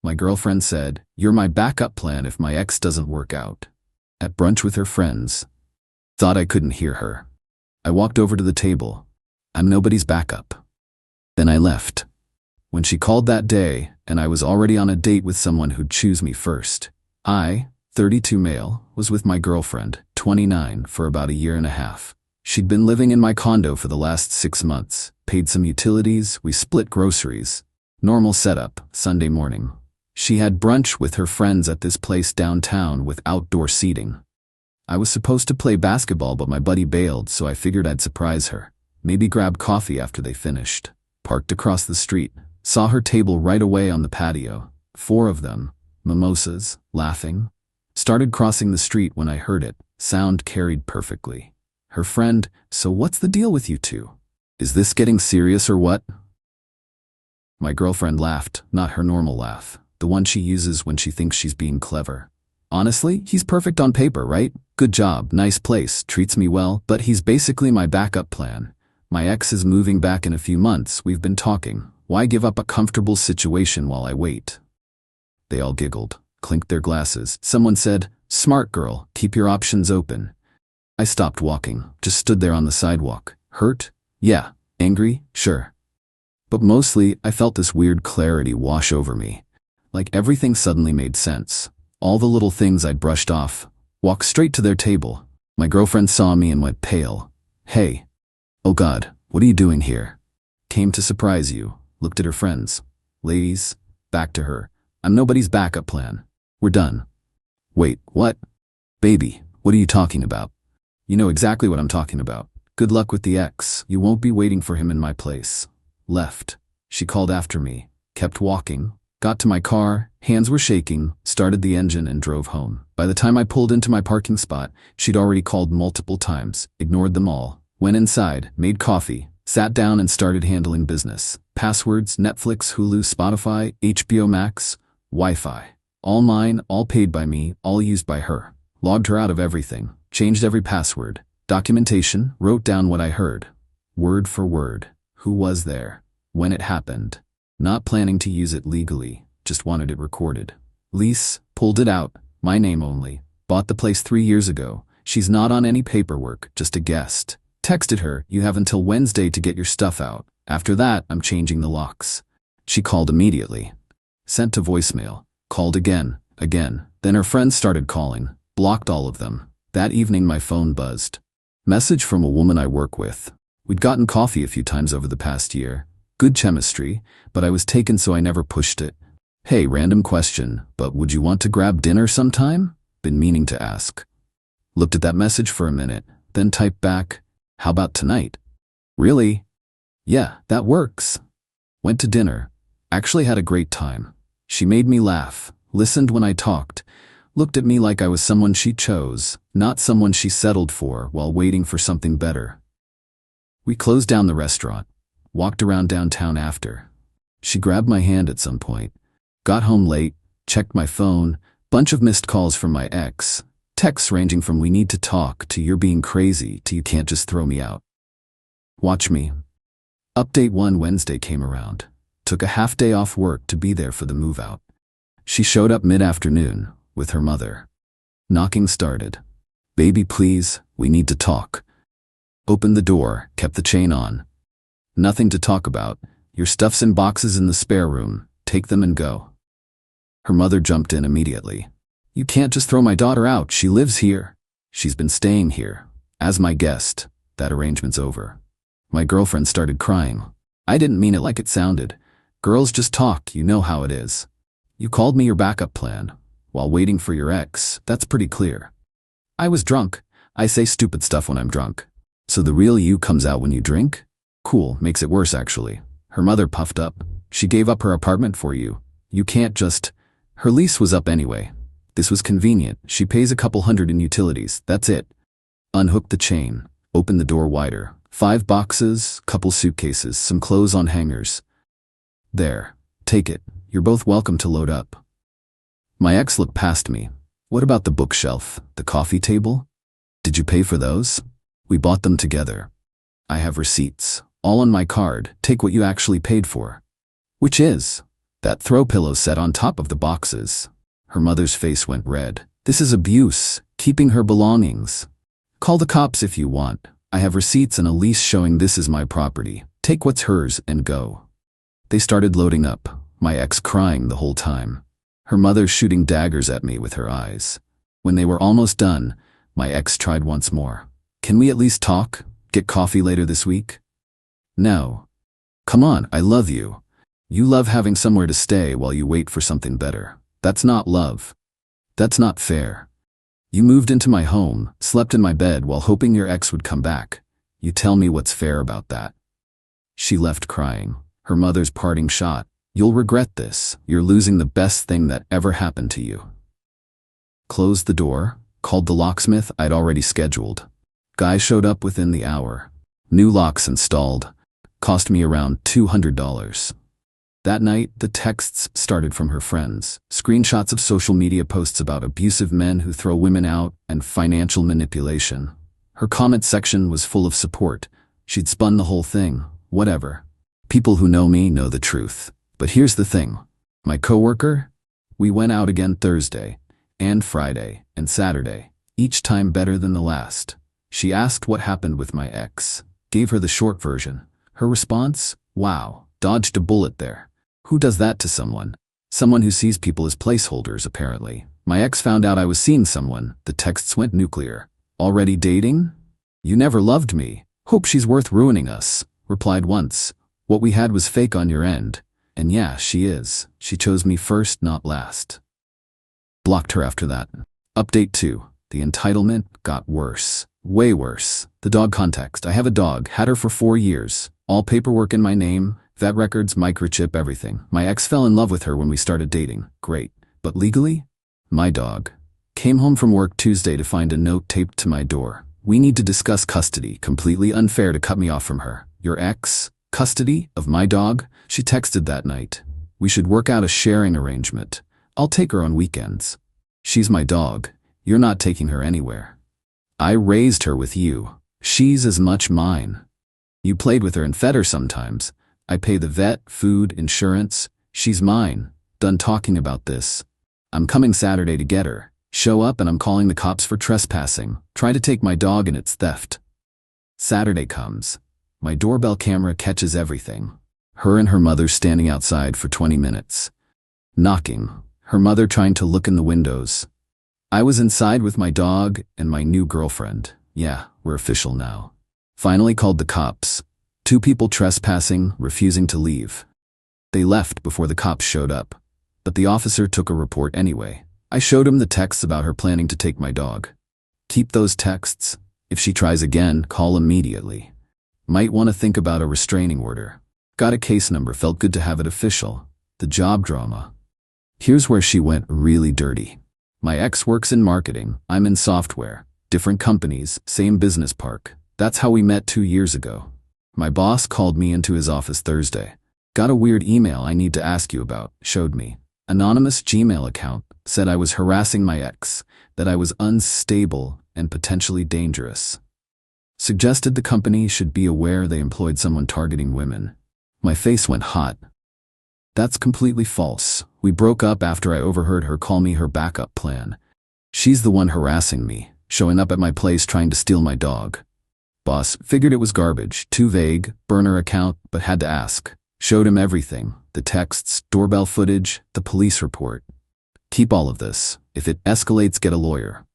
My girlfriend said, "You're my backup plan if my ex doesn't work out." At brunch with her friends. Thought I couldn't hear her. I walked over to the table. I'm nobody's backup. Then I left. When she called that day, and I was already on a date with someone who'd choose me first. I, 32 male, was with my girlfriend, 29, for about a year and a half. She'd been living in my condo for the last 6 months, paid some utilities, we split groceries. Normal setup, Sunday morning. She had brunch with her friends at this place downtown with outdoor seating. I was supposed to play basketball, but my buddy bailed, so I figured I'd surprise her. Maybe grab coffee after they finished. Parked across the street. Saw her table right away on the patio. 4 of them. Mimosas, laughing. Started crossing the street when I heard it. Sound carried perfectly. Her friend, "So what's the deal with you two? Is this getting serious or what?" My girlfriend laughed, not her normal laugh, the one she uses when she thinks she's being clever. "Honestly, he's perfect on paper, right? Good job, nice place, treats me well, but he's basically my backup plan. My ex is moving back in a few months, we've been talking. Why give up a comfortable situation while I wait?" They all giggled, clinked their glasses. Someone said, "Smart girl, keep your options open." I stopped walking, just stood there on the sidewalk. Hurt? Yeah. Angry? Sure. But mostly, I felt this weird clarity wash over me. Like everything suddenly made sense. All the little things I'd brushed off. Walked straight to their table. My girlfriend saw me and went pale. "Hey. Oh God, what are you doing here?" "Came to surprise you." Looked at her friends. "Ladies." Back to her. "I'm nobody's backup plan. We're done." "Wait, what?" "Baby, what are you talking about?" "You know exactly what I'm talking about. Good luck with the ex. You won't be waiting for him in my place." Left. She called after me. Kept walking. Got to my car, hands were shaking, started the engine and drove home. By the time I pulled into my parking spot, she'd already called multiple times, ignored them all. Went inside, made coffee, sat down and started handling business. Passwords, Netflix, Hulu, Spotify, HBO Max, Wi-Fi. All mine, all paid by me, all used by her. Logged her out of everything. Changed every password. Documentation, wrote down what I heard. Word for word. Who was there? When it happened. Not planning to use it legally, just wanted it recorded. Lease, pulled it out, my name only. Bought the place 3 years ago. She's not on any paperwork, just a guest. Texted her, "You have until Wednesday to get your stuff out. After that, I'm changing the locks." She called immediately. Sent to voicemail. Called again. Then her friends started calling. Blocked all of them. That evening my phone buzzed. Message from a woman I work with. We'd gotten coffee a few times over the past year. Good chemistry, but I was taken so I never pushed it. "Hey, random question, but would you want to grab dinner sometime? Been meaning to ask." Looked at that message for a minute, then typed back, "How about tonight?" "Really?" "Yeah, that works." Went to dinner. Actually had a great time. She made me laugh, listened when I talked, looked at me like I was someone she chose, not someone she settled for while waiting for something better. We closed down the restaurant. Walked around downtown after. She grabbed my hand at some point. Got home late, checked my phone, bunch of missed calls from my ex. Texts ranging from "we need to talk" to "you're being crazy" to "you can't just throw me out." Watch me. Update 1 Wednesday came around. Took a half day off work to be there for the move out. She showed up mid-afternoon with her mother. Knocking started. "Baby, please, we need to talk." Opened the door, kept the chain on. "Nothing to talk about. Your stuff's in boxes in the spare room. Take them and go." Her mother jumped in immediately. "You can't just throw my daughter out. She lives here. She's been staying here. As my guest. That arrangement's over." My girlfriend started crying. I didn't mean it like it sounded. Girls just talk, you know how it is. You called me your backup plan. While waiting for your ex, that's pretty clear. I was drunk. I say stupid stuff when I'm drunk. So the real you comes out when you drink? Cool, makes it worse actually. Her mother puffed up. "She gave up her apartment for you. You can't just..." Her lease was up anyway. This was convenient. She pays a couple hundred in utilities, that's it. Unhooked the chain. Opened the door wider. 5 boxes, couple suitcases, some clothes on hangers. "There. Take it. You're both welcome to load up." My ex looked past me. "What about the bookshelf, the coffee table? Did you pay for those?" "We bought them together. I have receipts. All on my card. Take what you actually paid for." "Which is?" That throw pillow set on top of the boxes. Her mother's face went red. This is abuse, keeping her belongings. Call the cops if you want. I have receipts and a lease showing this is my property. Take what's hers and go. They started loading up, my ex crying the whole time. Her mother shooting daggers at me with her eyes. When they were almost done, my ex tried once more. Can we at least talk? Get coffee later this week? No. Come on, I love you. You love having somewhere to stay while you wait for something better. That's not love. That's not fair. You moved into my home, slept in my bed while hoping your ex would come back. You tell me what's fair about that. She left crying, her mother's parting shot. You'll regret this. You're losing the best thing that ever happened to you. Closed the door, called the locksmith I'd already scheduled. Guy showed up within the hour. New locks installed. Cost me around $200. That night, the texts started from her friends. Screenshots of social media posts about abusive men who throw women out and financial manipulation. Her comment section was full of support. She'd spun the whole thing. Whatever. People who know me know the truth. But here's the thing. My coworker? We went out again Thursday, and Friday, and Saturday. Each time better than the last. She asked what happened with my ex. Gave her the short version. Her response? Wow, dodged a bullet there. Who does that to someone? Someone who sees people as placeholders, apparently. My ex found out I was seeing someone. The texts went nuclear. Already dating? You never loved me. Hope she's worth ruining us. Replied once. What we had was fake on your end. And yeah, she is. She chose me first, not last. Blocked her after that. Update 2. The entitlement got worse. Way worse. The dog context. I have a dog. Had her for 4 years. All paperwork in my name. Vet records, microchip, everything. My ex fell in love with her when we started dating. Great. But legally? My dog. Came home from work Tuesday to find a note taped to my door. We need to discuss custody. Completely unfair to cut me off from her. Your ex? Custody? Of my dog? She texted that night. We should work out a sharing arrangement. I'll take her on weekends. She's my dog. You're not taking her anywhere. I raised her with you. She's as much mine. You played with her and fed her sometimes. I pay the vet, food, insurance. She's mine. Done talking about this. I'm coming Saturday to get her. Show up and I'm calling the cops for trespassing. Try to take my dog and it's theft. Saturday comes. My doorbell camera catches everything. Her and her mother standing outside for 20 minutes. Knocking. Her mother trying to look in the windows. I was inside with my dog and my new girlfriend. Yeah, we're official now. Finally called the cops. 2 people trespassing, refusing to leave. They left before the cops showed up. But the officer took a report anyway. I showed him the texts about her planning to take my dog. Keep those texts. If she tries again, call immediately. Might want to think about a restraining order. Got a case number, felt good to have it official. The job drama. Here's where she went really dirty. My ex works in marketing, I'm in software. Different companies, same business park. That's how we met 2 years ago. My boss called me into his office Thursday. Got a weird email I need to ask you about, showed me. Anonymous Gmail account, said I was harassing my ex, that I was unstable and potentially dangerous. Suggested the company should be aware they employed someone targeting women. My face went hot. That's completely false. We broke up after I overheard her call me her backup plan. She's the one harassing me, showing up at my place trying to steal my dog. Boss figured it was garbage, too vague, burner account, but had to ask. Showed him everything, the texts, doorbell footage, the police report. Keep all of this. If it escalates, get a lawyer.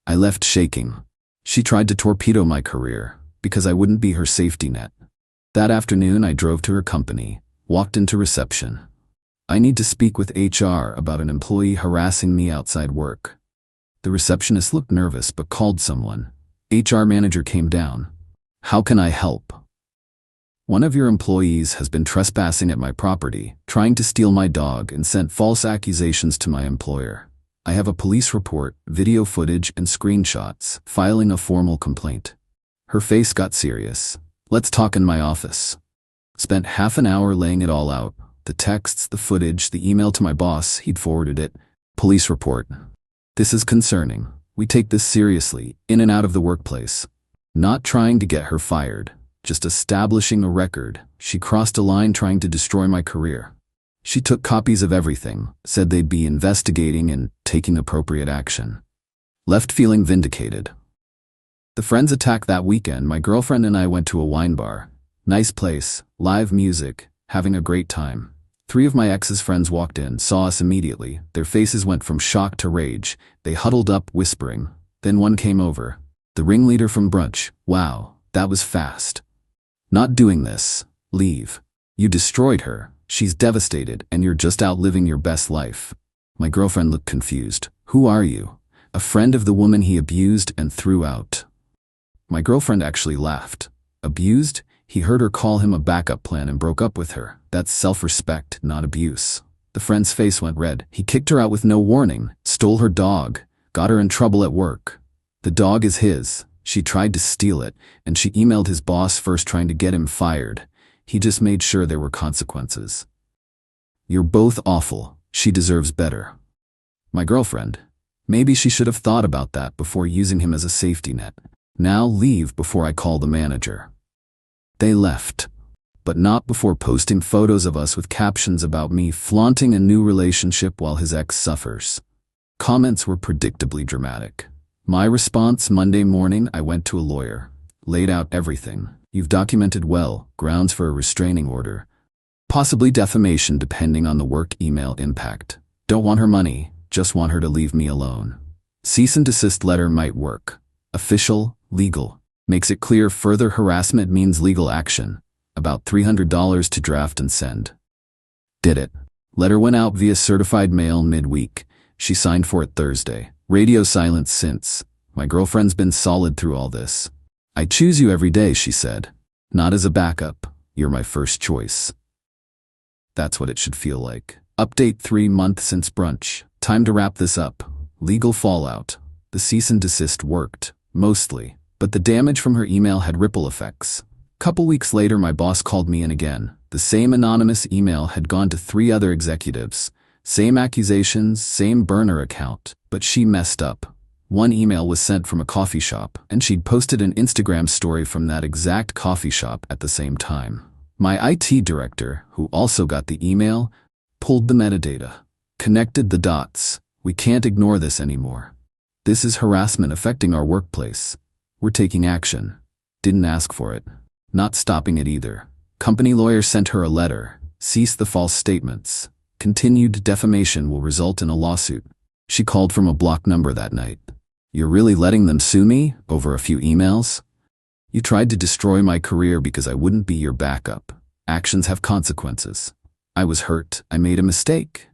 I left shaking. She tried to torpedo my career, because I wouldn't be her safety net. That afternoon I drove to her company, walked into reception. I need to speak with HR about an employee harassing me outside work. The receptionist looked nervous but called someone. HR manager came down. How can I help? One of your employees has been trespassing at my property, trying to steal my dog and sent false accusations to my employer. I have a police report, video footage, and screenshots, filing a formal complaint. Her face got serious. Let's talk in my office. Spent half an hour laying it all out. The texts, the footage, the email to my boss, he'd forwarded it. Police report. This is concerning. We take this seriously, in and out of the workplace. Not trying to get her fired, just establishing a record. She crossed a line trying to destroy my career. She took copies of everything, said they'd be investigating and taking appropriate action. Left feeling vindicated. The friends attack that weekend, my girlfriend and I went to a wine bar. Nice place, live music, having a great time. 3 of my ex's friends walked in, saw us immediately. Their faces went from shock to rage. They huddled up, whispering. Then one came over. The ringleader from Brunch. Wow, that was fast. Not doing this. Leave. You destroyed her. She's devastated, and you're just out living your best life. My girlfriend looked confused. Who are you? A friend of the woman he abused and threw out. My girlfriend actually laughed. Abused? He heard her call him a backup plan and broke up with her. That's self-respect, not abuse. The friend's face went red. He kicked her out with no warning, stole her dog, got her in trouble at work. The dog is his. She tried to steal it, and she emailed his boss first trying to get him fired. He just made sure there were consequences. You're both awful. She deserves better. My girlfriend. Maybe she should have thought about that before using him as a safety net. Now leave before I call the manager. They left, but not before posting photos of us with captions about me flaunting a new relationship while his ex suffers. Comments were predictably dramatic. My response: Monday morning, I went to a lawyer, laid out everything. You've documented well, grounds for a restraining order. Possibly defamation depending on the work email impact. Don't want her money, just want her to leave me alone. Cease and desist letter might work. Official, legal. Makes it clear further harassment means legal action. About $300 to draft and send. Did it. Letter went out via certified mail midweek. She signed for it Thursday. Radio silence since. My girlfriend's been solid through all this. I choose you every day, she said. Not as a backup. You're my first choice. That's what it should feel like. Update: 3 months since Brunch. Time to wrap this up. Legal fallout. The cease and desist worked, mostly, but the damage from her email had ripple effects. Couple weeks later, my boss called me in again. The same anonymous email had gone to 3 other executives. Same accusations, same burner account, but she messed up. One email was sent from a coffee shop, and she'd posted an Instagram story from that exact coffee shop at the same time. My IT director, who also got the email, pulled the metadata, connected the dots. We can't ignore this anymore. This is harassment affecting our workplace. We're taking action. Didn't ask for it. Not stopping it either. Company lawyer sent her a letter. Cease the false statements. Continued defamation will result in a lawsuit. She called from a blocked number that night. You're really letting them sue me over a few emails? You tried to destroy my career because I wouldn't be your backup. Actions have consequences. I was hurt. I made a mistake.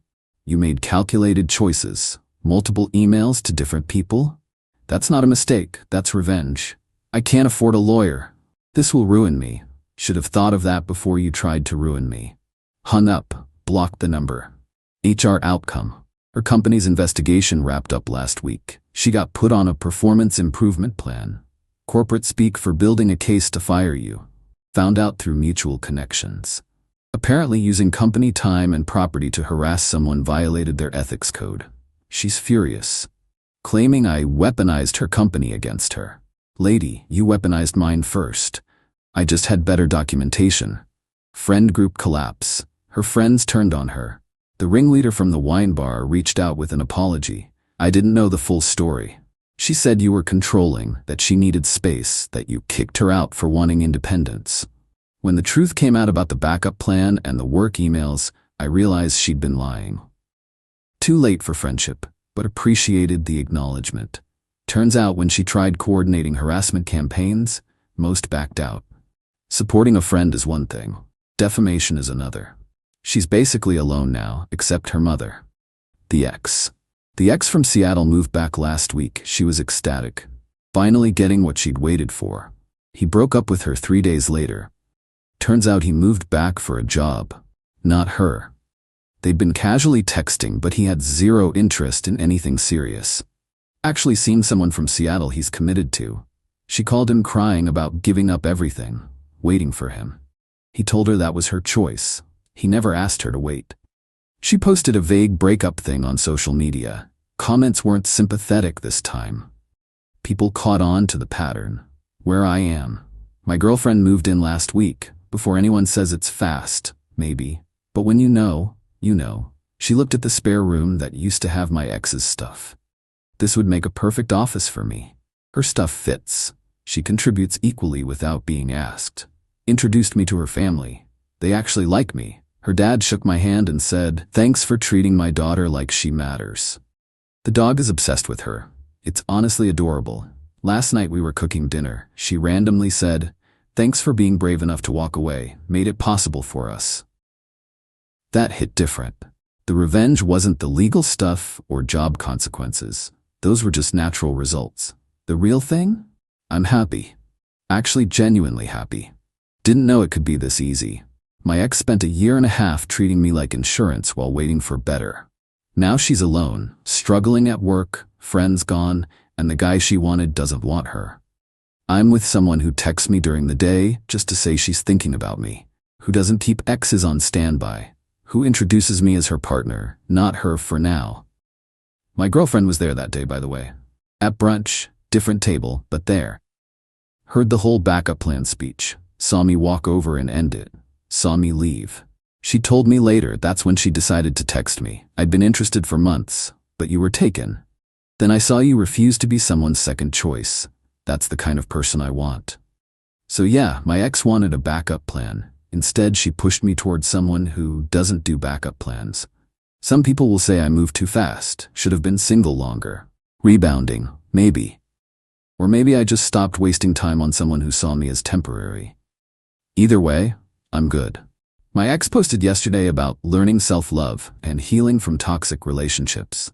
You made calculated choices. Multiple emails to different people? That's not a mistake. That's revenge. I can't afford a lawyer. This will ruin me. Should have thought of that before you tried to ruin me. Hung up. Blocked the number. HR outcome. Her company's investigation wrapped up last week. She got put on a performance improvement plan. Corporate speak for building a case to fire you. Found out through mutual connections. Apparently using company time and property to harass someone violated their ethics code. She's furious, claiming I weaponized her company against her. Lady, you weaponized mine first. I just had better documentation. Friend group collapse. Her friends turned on her. The ringleader from the wine bar reached out with an apology. I didn't know the full story. She said you were controlling, that she needed space, that you kicked her out for wanting independence. When the truth came out about the backup plan and the work emails, I realized she'd been lying. Too late for friendship, but appreciated the acknowledgement. Turns out when she tried coordinating harassment campaigns, most backed out. Supporting a friend is one thing. Defamation is another. She's basically alone now, except her mother. The ex. The ex from Seattle moved back last week. She was ecstatic, finally getting what she'd waited for. He broke up with her 3 days later. Turns out he moved back for a job, not her. They'd been casually texting, but he had zero interest in anything serious. Actually seen someone from Seattle he's committed to. She called him crying about giving up everything, waiting for him. He told her that was her choice. He never asked her to wait. She posted a vague breakup thing on social media. Comments weren't sympathetic this time. People caught on to the pattern. Where I am. My girlfriend moved in last week. Before anyone says it's fast, maybe. But when you know, You know, she looked at the spare room that used to have my ex's stuff. This would make a perfect office for me. Her stuff fits. She contributes equally without being asked. Introduced me to her family. They actually like me. Her dad shook my hand and said, "Thanks for treating my daughter like she matters." The dog is obsessed with her. It's honestly adorable. Last night we were cooking dinner. She randomly said, "Thanks for being brave enough to walk away. Made it possible for us." That hit different. The revenge wasn't the legal stuff or job consequences. Those were just natural results. The real thing? I'm happy. Actually, genuinely happy. Didn't know it could be this easy. My ex spent a year and a half treating me like insurance while waiting for better. Now she's alone, struggling at work, friends gone, and the guy she wanted doesn't want her. I'm with someone who texts me during the day just to say she's thinking about me, who doesn't keep exes on standby, who introduces me as her partner, not her for now. My girlfriend was there that day, by the way. At brunch, different table, but there. Heard the whole backup plan speech, saw me walk over and end it, saw me leave. She told me later that's when she decided to text me. I'd been interested for months, but you were taken. Then I saw you refuse to be someone's second choice. That's the kind of person I want. So yeah, my ex wanted a backup plan. Instead, she pushed me towards someone who doesn't do backup plans. Some people will say I moved too fast, should have been single longer. Rebounding, maybe. Or maybe I just stopped wasting time on someone who saw me as temporary. Either way, I'm good. My ex posted yesterday about learning self-love and healing from toxic relationships.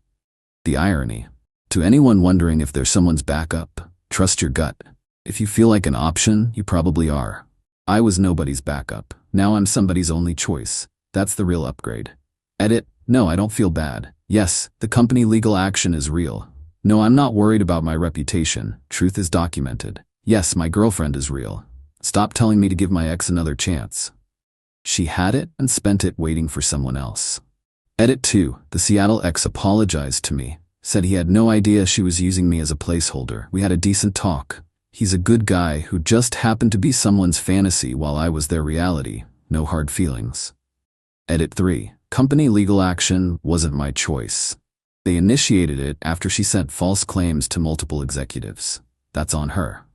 The irony. To anyone wondering if they're someone's backup, trust your gut. If you feel like an option, you probably are. I was nobody's backup. Now I'm somebody's only choice. That's the real upgrade. Edit. No, I don't feel bad. Yes, the company legal action is real. No, I'm not worried about my reputation. Truth is documented. Yes, my girlfriend is real. Stop telling me to give my ex another chance. She had it and spent it waiting for someone else. Edit 2. The Seattle ex apologized to me. Said he had no idea she was using me as a placeholder. We had a decent talk. He's a good guy who just happened to be someone's fantasy while I was their reality. No hard feelings. Edit 3. Company legal action wasn't my choice. They initiated it after she sent false claims to multiple executives. That's on her.